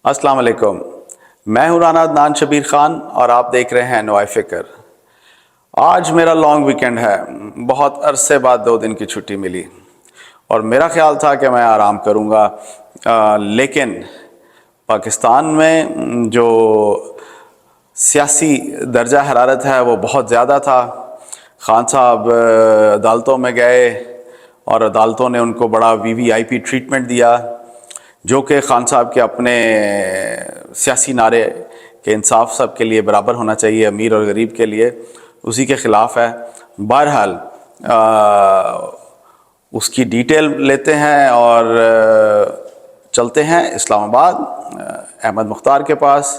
السلام علیکم، میں ہوں رانا عدنان شبیر خان اور آپ دیکھ رہے ہیں نوائے فکر۔ آج میرا لانگ ویکنڈ ہے، بہت عرصے بعد 2 دن کی چھٹی ملی اور میرا خیال تھا کہ میں آرام کروں گا، لیکن پاکستان میں جو سیاسی درجہ حرارت ہے وہ بہت زیادہ تھا۔ خان صاحب عدالتوں میں گئے اور عدالتوں نے ان کو بڑا VVIP ٹریٹمنٹ دیا، جو کہ خان صاحب کے اپنے سیاسی نعرے کہ انصاف سب کے لیے برابر ہونا چاہیے، امیر اور غریب کے لیے، اسی کے خلاف ہے۔ بہرحال اس کی ڈیٹیل لیتے ہیں اور چلتے ہیں اسلام آباد احمد مختار کے پاس۔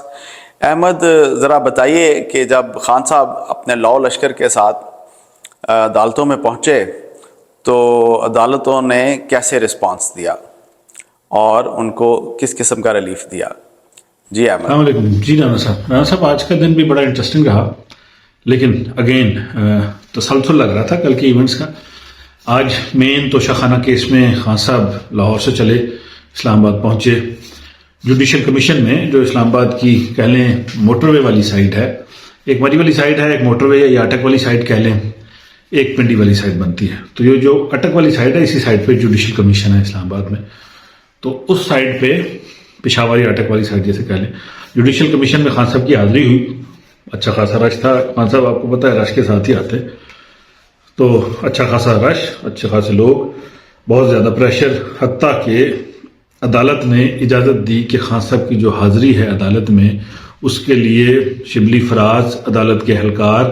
احمد، ذرا بتائیے کہ جب خان صاحب اپنے لاؤ لشکر کے ساتھ عدالتوں میں پہنچے تو عدالتوں نے کیسے رسپانس دیا اور ان کو کس قسم کا ریلیف دیا؟ جی احمد۔ السلام علیکم۔ جی رانا صاحب آج کا دن بھی بڑا انٹرسٹنگ رہا، لیکن اگین تسلسل لگ رہا تھا کل کے ایونٹس کا۔ آج مین توشہ خانہ کیس میں خان صاحب لاہور سے چلے اسلام آباد پہنچے۔ جوڈیشل کمیشن میں جو اسلام آباد کی کہہ لیں موٹر وے والی سائڈ ہے، ایک مری والی سائڈ ہے، ایک موٹر وے یا اٹک والی سائڈ کہہ لیں، ایک پنڈی والی سائڈ بنتی ہے۔ تو یہ جو اٹک والی سائڈ ہے اسی سائڈ پہ جوڈیشل کمیشن ہے اسلام آباد میں۔ تو اس سائڈ پہ پشاور یا اٹک والی سائڈ جیسے کہہ لیں، جوڈیشل کمیشن میں خان صاحب کی حاضری ہوئی۔ اچھا خاصا رش تھا، خان صاحب آپ کو پتہ ہے رش کے ساتھ ہی آتے، تو اچھا خاصا رش، اچھے خاصے لوگ، بہت زیادہ پریشر، حتیٰ کہ عدالت نے اجازت دی کہ خان صاحب کی جو حاضری ہے عدالت میں اس کے لیے شبلی فراز عدالت کے اہلکار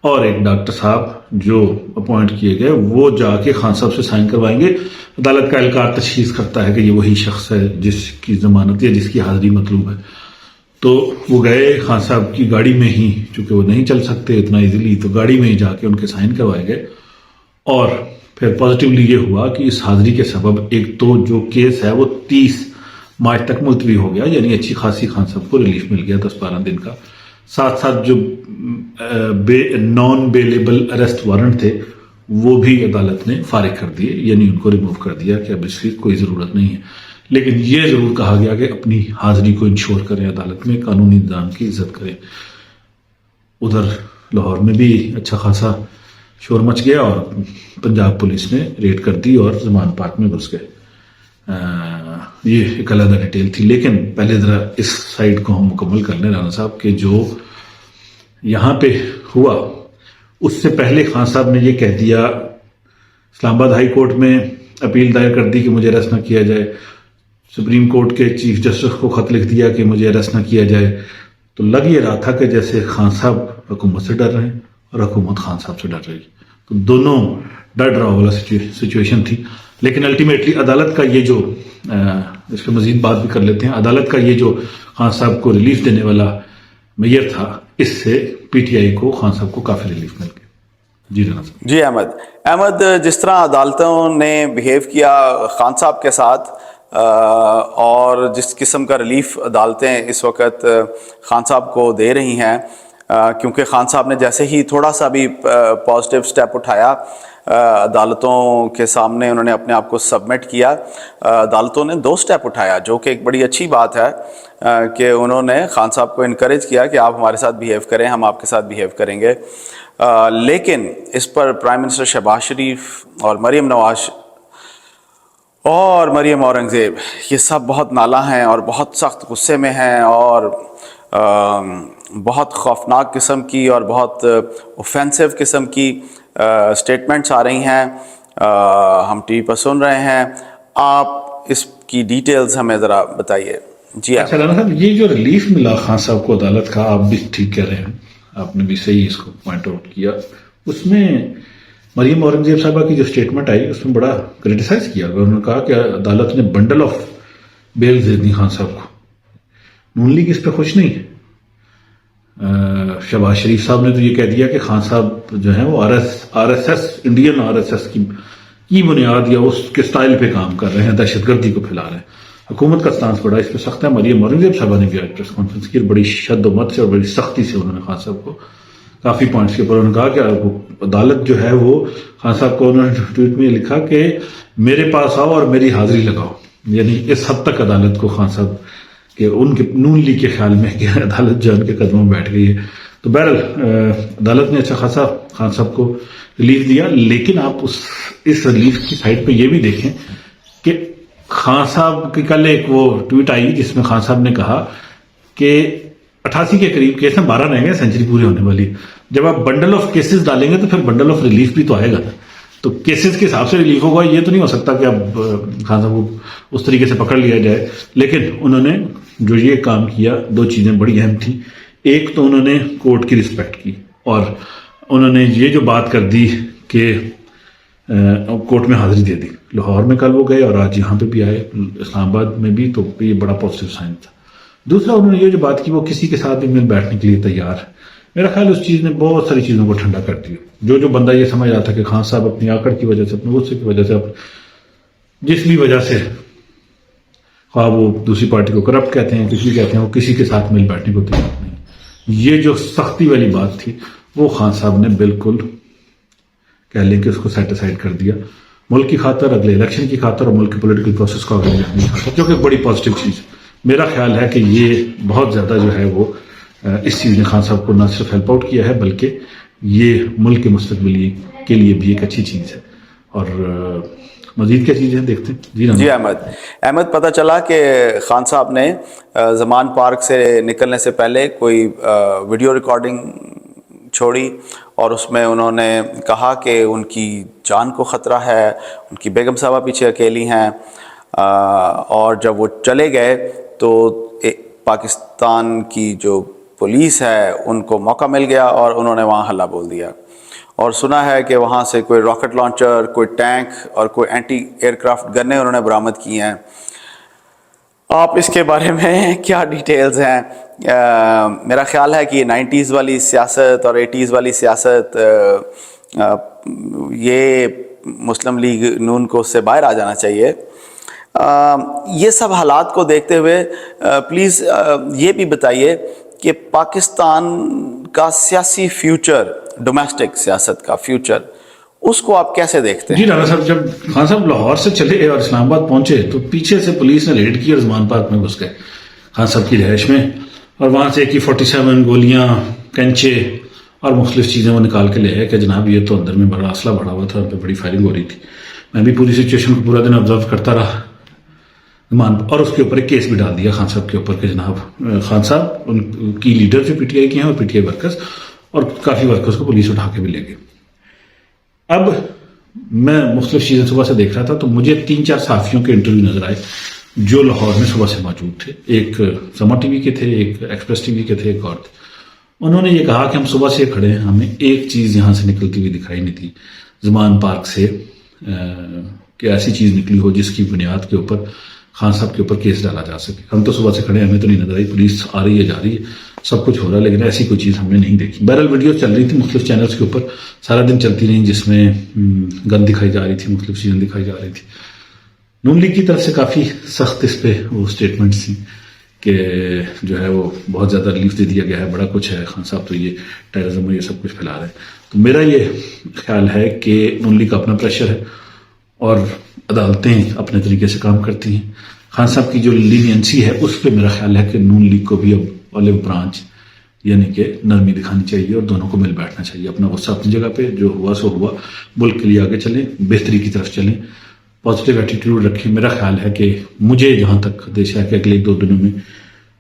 اور ایک ڈاکٹر صاحب جو اپوائنٹ کیے گئے وہ جا کے خان صاحب سے سائن کروائیں گے۔ عدالت کا اہلکار تشخیص کرتا ہے کہ یہ وہی شخص ہے جس کی ضمانت یا جس کی حاضری مطلوب ہے۔ تو وہ گئے خان صاحب کی گاڑی میں ہی، چونکہ وہ نہیں چل سکتے اتنا ایزیلی، تو گاڑی میں ہی جا کے ان کے سائن کروائے گئے۔ اور پھر پازیٹیولی یہ ہوا کہ اس حاضری کے سبب ایک تو جو کیس ہے وہ 30 مارچ تک ملتوی ہو گیا، یعنی اچھی خاصی خان صاحب کو ریلیف مل گیا 10-12 دن کا۔ ساتھ ساتھ جو نان بیلیبل اریسٹ وارنٹ تھے وہ بھی عدالت نے فارغ کر دیے، یعنی ان کو ریموو کر دیا کہ اب اس کی کوئی ضرورت نہیں ہے۔ لیکن یہ ضرور کہا گیا کہ اپنی حاضری کو انشور کریں، عدالت میں قانونی نظام کی عزت کریں۔ ادھر لاہور میں بھی اچھا خاصا شور مچ گیا اور پنجاب پولیس نے ریڈ کر دی اور زمان پارک میں گھس گئے۔ یہ ایک علیحدہ ڈیٹیل تھی، لیکن پہلے ذرا اس سائڈ کو ہم مکمل کر لیں رانا صاحب کہ جو یہاں پہ ہوا اس سے پہلے خان صاحب نے یہ کہہ دیا، اسلام آباد ہائی کورٹ میں اپیل دائر کر دی کہ مجھے اریسٹ نہ کیا جائے، سپریم کورٹ کے چیف جسٹس کو خط لکھ دیا کہ مجھے اریسٹ نہ کیا جائے۔ تو لگ یہ رہا تھا کہ جیسے خان صاحب حکومت سے ڈر رہے ہیں اور حکومت خان صاحب سے ڈر رہی ہے، تو دونوں ڈر ڈراؤ والا سچویشن تھی۔ لیکن الٹیمیٹلی عدالت کا یہ جو اس پہ مزید بات بھی کر لیتے ہیں، عدالت کا یہ جو خان صاحب کو ریلیف دینے والا میئر تھا، اس سے PTI کو خان صاحب کو کافی ریلیف مل گیا۔ جی رانا صاحب۔ جی احمد، جس طرح عدالتوں نے بیہیو کیا خان صاحب کے ساتھ اور جس قسم کا ریلیف عدالتیں اس وقت خان صاحب کو دے رہی ہیں، کیونکہ خان صاحب نے جیسے ہی تھوڑا سا بھی پازیٹیو سٹیپ اٹھایا عدالتوں کے سامنے، انہوں نے اپنے آپ کو سبمٹ کیا، عدالتوں نے 2 سٹیپ اٹھایا، جو کہ ایک بڑی اچھی بات ہے کہ انہوں نے خان صاحب کو انکریج کیا کہ آپ ہمارے ساتھ بیہیو کریں، ہم آپ کے ساتھ بیہیو کریں گے۔ لیکن اس پر پرائم منسٹر شہباز شریف اور مریم نواز اور مریم اورنگزیب یہ سب بہت نالاں ہیں اور بہت سخت غصے میں ہیں اور بہت خوفناک قسم کی اور بہت اوفینسو قسم کی سٹیٹمنٹس آ رہی ہیں، ہم ٹی وی پر سن رہے ہیں۔ آپ اس کی ڈیٹیلز ہمیں ذرا بتائیے۔ جی اچھا رانا صاحب، یہ جو ریلیف ملا خان صاحب کو عدالت کا، آپ بھی ٹھیک کہہ رہے ہیں، آپ نے بھی صحیح اس کو پوائنٹ آؤٹ کیا۔ اس میں مریم اورنگزیب صاحبہ کی جو سٹیٹمنٹ آئی اس میں بڑا کریٹیسائز کیا، انہوں نے کہا کہ عدالت نے بنڈل آف بیل دے دی خان صاحب کو۔ نون لیگ اس پہ خوش نہیں ہے۔ شہباز شریف صاحب نے تو یہ کہہ دیا کہ خان صاحب جو ہیں وہ RSS انڈین RSS کی بنیاد یا اس کے سٹائل پہ کام کر رہے ہیں، دہشت گردی کو پھیلا رہے ہیں۔ حکومت کا سٹانس بڑا اس پہ سخت ہے۔ مریم اورنگزیب صاحبہ نے بھی آج پریس کانفرنس کی، بڑی شد و مت سے اور بڑی سختی سے انہوں نے خان صاحب کو کافی پوائنٹس کے اوپر انہوں نے کہا کہ عدالت جو ہے وہ خان صاحب کو، انہوں نے ٹویٹ میں لکھا کہ میرے پاس آؤ اور میری حاضری لگاؤ، یعنی اس حد تک عدالت کو خان صاحب کہ ان کے نون لیگ کے خیال میں کہ عدالت جو ان کے قدموں میں بیٹھ گئی ہے. تو بہرحال عدالت نے اچھا خاصا خان صاحب کو ریلیف دیا. لیکن آپ اس ریلیف کی سائڈ پہ یہ بھی دیکھیں کہ خان صاحب کی کل ایک وہ ٹویٹ آئی جس میں خان صاحب نے کہا کہ 88 کے قریب کیس ہیں, 12 رہیں گے, سینچری پوری ہونے والی. جب آپ بنڈل آف کیسز ڈالیں گے تو پھر بنڈل آف ریلیف بھی تو آئے گا. تو کیسز کے حساب سے ریلیف ہوگا, یہ تو نہیں ہو سکتا کہ اب خان صاحب کو اس طریقے سے پکڑ لیا جائے. لیکن انہوں نے جو یہ کام کیا, 2 چیزیں بڑی اہم تھیں. ایک تو انہوں نے کورٹ کی رسپیکٹ کی, اور انہوں نے یہ جو بات کر دی کہ کورٹ میں حاضری دے دی. لاہور میں کل وہ گئے اور آج یہاں پہ بھی آئے, اسلام آباد میں بھی, تو یہ بڑا پازیٹیو سائن تھا. دوسرا انہوں نے یہ جو بات کی وہ کسی کے ساتھ بھی مل بیٹھنے کے لیے تیار ہے. میرا خیال اس چیز نے بہت ساری چیزوں کو ٹھنڈا کر دیا. جو بندہ یہ سمجھ رہا تھا کہ خان صاحب اپنی آکڑ کی وجہ سے, اپنے غصے کی وجہ سے, جس بھی وجہ سے, خواہ وہ دوسری پارٹی کو کرپٹ کہتے ہیں, کچھ بھی کہتے ہیں, وہ کسی کے ساتھ مل بیٹھنے کو تیار نہیں. یہ جو سختی والی بات تھی وہ خان صاحب نے بالکل کہہ لیں کہ اس کو سیٹ اسائڈ کر دیا, ملک کی خاطر, اگلے الیکشن کی خاطر, اور ملک کے پولیٹیکل پروسیس کو آگے جانے کی خاطر, جو کہ بڑی پازیٹیو چیز. میرا خیال ہے کہ یہ بہت زیادہ جو ہے وہ اس چیز نے خان صاحب کو نہ صرف ہیلپ آؤٹ کیا ہے بلکہ یہ ملک کے مستقبل کے لیے بھی ایک اچھی چیز ہے. اور مزید کیا چیزیں دیکھتے ہیں. جی احمد, پتہ چلا کہ خان صاحب نے زمان پارک سے نکلنے سے پہلے کوئی ویڈیو ریکارڈنگ چھوڑی, اور اس میں انہوں نے کہا کہ ان کی جان کو خطرہ ہے, ان کی بیگم صاحبہ پیچھے اکیلی ہیں, اور جب وہ چلے گئے تو پاکستان کی جو پولیس ہے ان کو موقع مل گیا اور انہوں نے وہاں حلہ بول دیا. اور سنا ہے کہ وہاں سے کوئی راکٹ لانچر, کوئی ٹینک اور کوئی اینٹی ایئر کرافٹ گنیں انہوں نے برآمد کی ہیں. آپ اس کے بارے میں کیا ڈیٹیلز ہیں؟ میرا خیال ہے کہ یہ 90s والی سیاست اور 80s والی سیاست, یہ مسلم لیگ نون کو اس سے باہر آ جانا چاہیے. یہ سب حالات کو دیکھتے ہوئے پلیز یہ بھی بتائیے کہ پاکستان کا سیاسی فیوچر, ڈومیسٹک سیاست کا فیوچر, اس کو آپ کیسے دیکھتے ہیں؟ جی رانا صاحب, جب خان صاحب لاہور سے چلے اور اسلام آباد پہنچے تو پیچھے سے پولیس نے ریڈ کی اور زمان پارک میں گھس گئے خان صاحب کی رہائش میں, اور وہاں سے AK-47 گولیاں, کنچے اور مختلف چیزیں وہ نکال کے لے آئے کہ جناب یہ تو اندر میں بڑا اسلحہ بڑا ہوا تھا, اور بڑی فائرنگ ہو رہی تھی. میں بھی پوری سچویشن کو پورا دن آبزرو کرتا رہا, اور اس کے اوپر ایک کیس بھی ڈال دیا خان صاحب کے اوپر کہ جناب خان صاحب ان کی لیڈر جو PTI کی ہیں اور PTI ورکرز, اور کافی ورکرز کو پولیس اٹھا کے بھی لے گئے. اب میں مختلف چیزیں صبح سے دیکھ رہا تھا تو مجھے 3-4 صحافیوں کے انٹرویو نظر آئے جو لاہور میں صبح سے موجود تھے. ایک سما ٹی وی کے تھے, ایک ایکسپریس ٹی وی کے تھے, ایک اور تھے. انہوں نے یہ کہا کہ ہم صبح سے کھڑے ہیں, ہمیں ایک چیز یہاں سے نکلتی ہوئی دکھائی نہیں تھی زمان پارک سے کہ ایسی چیز نکلی ہو جس کی بنیاد کے اوپر خان صاحب کے اوپر کیس ڈالا جا سکے. ہم تو صبح سے کھڑے ہیں, ہمیں تو نہیں نظر آئی, پولیس آ رہی ہے, جا رہی ہے, سب کچھ ہو رہا ہے, لیکن ایسی کوئی چیز ہم نے نہیں دیکھی. بہرحال ویڈیوز چل رہی تھی مختلف چینلز کے اوپر, سارا دن چلتی رہیں, جس میں گن دکھائی جا رہی تھی, مختلف چیزیں دکھائی جا رہی تھی. نون لیگ کی طرف سے کافی سخت اس پہ وہ اسٹیٹمنٹس تھیں کہ جو ہے وہ بہت زیادہ ریلیف دے دیا گیا ہے, بڑا کچھ ہے, خان صاحب تو یہ ٹیررزم اور یہ سب کچھ پھیلا رہے ہیں. تو میرا یہ خیال ہے کہ نون لیگ کا اپنا پریشر ہے اور عدالتیں اپنے طریقے سے کام کرتی ہیں. خان صاحب کی جو لینینسی ہے اس پہ میرا خیال ہے کہ نون لیگ کو بھی اب اولیو برانچ یعنی کہ نرمی دکھانی چاہیے اور دونوں کو مل بیٹھنا چاہیے. اپنا غصہ اپنی جگہ پہ, جو ہوا سو ہوا, ملک کے لیے آگے چلیں, بہتری کی طرف چلیں, پازیٹیو ایٹیٹیوڈ رکھیں. میرا خیال ہے کہ مجھے جہاں تک دیش ہے کہ اگلے 1-2 دنوں میں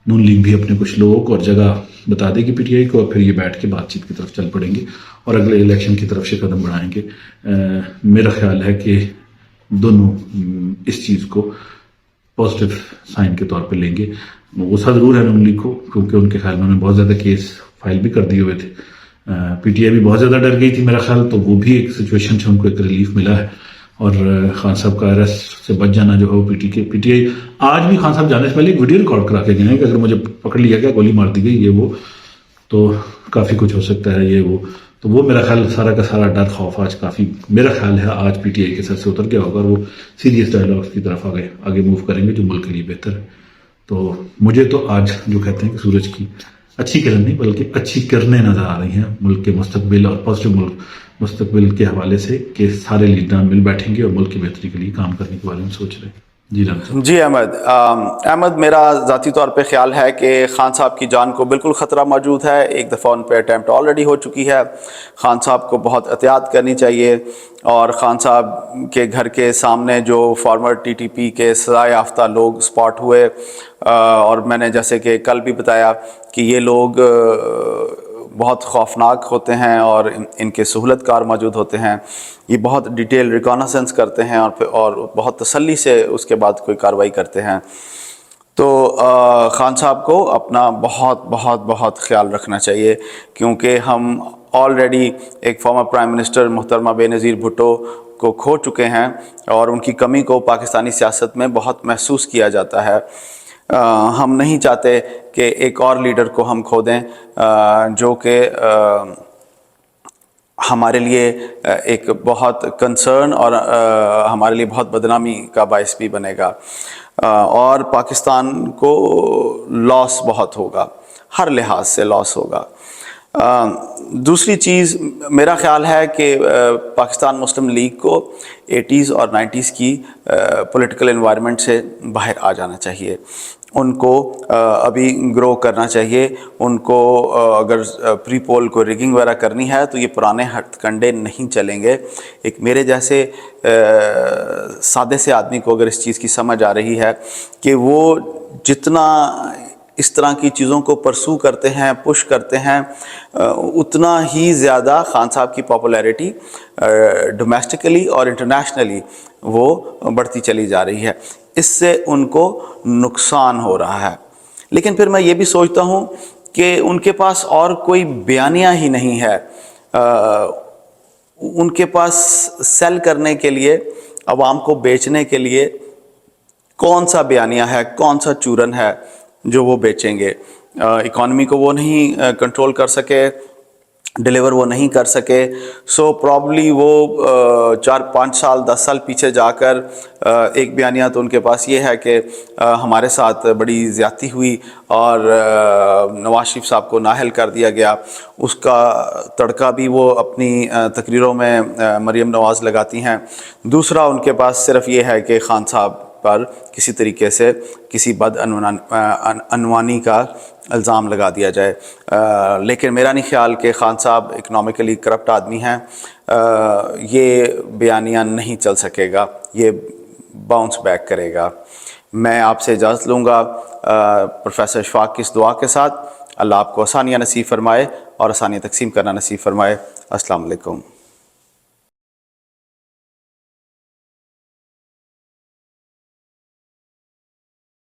نون لیگ بھی اپنے کچھ لوگوں کو اور جگہ بتا دے گی PTI کو, اور پھر یہ بیٹھ کے بات چیت کی طرف چل پڑیں گے اور اگلے الیکشن کی طرف سے قدم بڑھائیں گے. میرا خیال ہے کہ دونوں اس چیز کو پازیٹیو سائن کے طور پہ لیں گے. غصہ ضرور ہے نون لیگ کو کیونکہ ان کے خیال میں انہوں نے بہت زیادہ کیس فائل بھی کر دیے ہوئے تھے. PTI بھی بہت زیادہ ڈر گئی تھی میرا خیال, تو وہ بھی ایک سچویشن سے ان کو ایک ریلیف ملا ہے. اور خان صاحب کا ارسٹ سے بچ جانا جو ہے PTI آج بھی خان صاحب جانے سے پہلے ایک ویڈیو ریکارڈ کرا کے گئے ہیں کہ اگر مجھے پکڑ لیا گیا, گولی مار دی گئی, یہ وہ, تو کافی کچھ ہو سکتا ہے, یہ وہ. تو وہ میرا خیال سارا کا سارا ڈر خوف آج کافی میرا خیال ہے آج PTI کے سر سے اتر گیا ہوگا, اور وہ سیریس ڈائلاگس کی طرف آگے موو کریں گے جو ملک کے لیے بہتر ہے. تو مجھے تو آج جو کہتے ہیں کہ سورج کی اچھی کرن نہیں بلکہ اچھی کرنیں نظر آ رہی ہیں ملک کے مستقبل اور پازیٹیو مستقبل کے حوالے سے کہ سارے لیڈران مل بیٹھیں گے اور ملک کی بہتری کے لیے کام کرنے کے بارے میں سوچ رہے ہیں. جی رام صاحب. جی احمد میرا ذاتی طور پہ خیال ہے کہ خان صاحب کی جان کو بالکل خطرہ موجود ہے. ایک دفعہ ان پہ اٹیمپٹ آلریڈی ہو چکی ہے. خان صاحب کو بہت احتیاط کرنی چاہیے. اور خان صاحب کے گھر کے سامنے جو فارمر ٹی ٹی پی کے سزا یافتہ لوگ اسپاٹ ہوئے، اور میں نے جیسے کہ کل بھی بتایا کہ یہ لوگ بہت خوفناک ہوتے ہیں اور ان کے سہولت کار موجود ہوتے ہیں. یہ بہت ڈیٹیل ریکانسنس کرتے ہیں اور بہت تسلی سے اس کے بعد کوئی کارروائی کرتے ہیں. تو خان صاحب کو اپنا بہت بہت بہت خیال رکھنا چاہیے، کیونکہ ہم آلریڈی ایک فارمر پرائم منسٹر محترمہ بے نظیر بھٹو کو کھو چکے ہیں، اور ان کی کمی کو پاکستانی سیاست میں بہت محسوس کیا جاتا ہے. ہم نہیں چاہتے کہ ایک اور لیڈر کو ہم کھو دیں جو کہ ہمارے لیے ایک بہت کنسرن اور ہمارے لیے بہت بدنامی کا باعث بھی بنے گا، اور پاکستان کو لاس بہت ہوگا، ہر لحاظ سے لاس ہوگا. دوسری چیز میرا خیال ہے کہ پاکستان مسلم لیگ کو 80s اور 90s کی پولیٹیکل انوائرمنٹ سے باہر آ جانا چاہیے. ان کو ابھی گرو کرنا چاہیے. ان کو اگر پری پول کو ریگنگ وغیرہ کرنی ہے تو یہ پرانے ہتھ کنڈے نہیں چلیں گے. ایک میرے جیسے سادے سے آدمی کو اگر اس چیز کی سمجھ آ رہی ہے کہ وہ جتنا اس طرح کی چیزوں کو پرسو کرتے ہیں، پش کرتے ہیں، اتنا ہی زیادہ خان صاحب کی پاپولیرٹی ڈومیسٹکلی اور انٹرنیشنلی وہ بڑھتی چلی جا رہی ہے. اس سے ان کو نقصان ہو رہا ہے. لیکن پھر میں یہ بھی سوچتا ہوں کہ ان کے پاس اور کوئی بیانیہ ہی نہیں ہے. ان کے پاس سیل کرنے کے لیے، عوام کو بیچنے کے لیے کون سا بیانیہ ہے، کون سا چورن ہے جو وہ بیچیں گے؟ اکانومی کو وہ نہیں کنٹرول کر سکے، ڈیلیور وہ نہیں کر سکے. سو پرابلی وہ 4-5 سال 10 سال پیچھے جا کر ایک بیانیہ تو ان کے پاس یہ ہے کہ ہمارے ساتھ بڑی زیادتی ہوئی اور نواز شریف صاحب کو نااہل کر دیا گیا. اس کا تڑکا بھی وہ اپنی تقریروں میں مریم نواز لگاتی ہیں. دوسرا ان کے پاس صرف یہ ہے کہ خان صاحب پر کسی طریقے سے کسی بد عنوانی کا الزام لگا دیا جائے. لیکن میرا نہیں خیال کہ خان صاحب اکنامکلی کرپٹ آدمی ہیں. یہ بیانیہ نہیں چل سکے گا، یہ باؤنس بیک کرے گا. میں آپ سے اجازت لوں گا پروفیسر اشفاق کی اس دعا کے ساتھ. اللہ آپ کو آسانیاں نصیب فرمائے اور آسانیاں تقسیم کرنا نصیب فرمائے. السلام علیکم.